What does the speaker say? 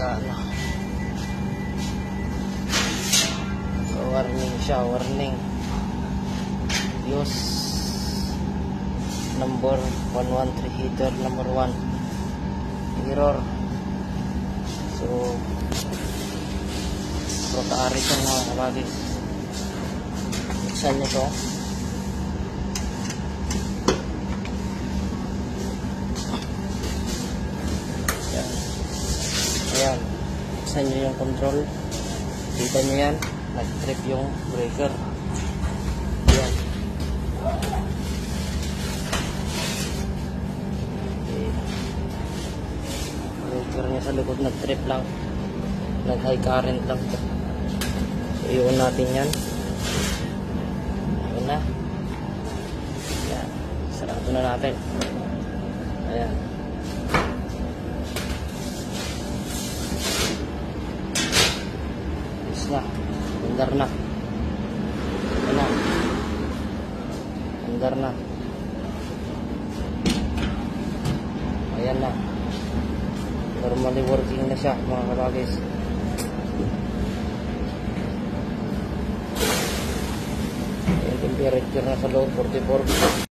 gumagana. So warning siya, warning. Use number 113 heater number 1. Error. So protaari ito mga kabagis. Buksan nyo ito. Ayan, buksan nyo yung control. Kita nyo yan, nag-trip yung breaker. Ayan. Okay. Breaker nya sa likod nag-trip lang, nag-high current lang. So iyon natin yan. Ayun na. Ayan, sarado na natin. Ayan. Na, andar na. Ayan na. Andar na. Ayan na. Normally working na siya mga kabagis. Ayan, temperature na sa loob 44.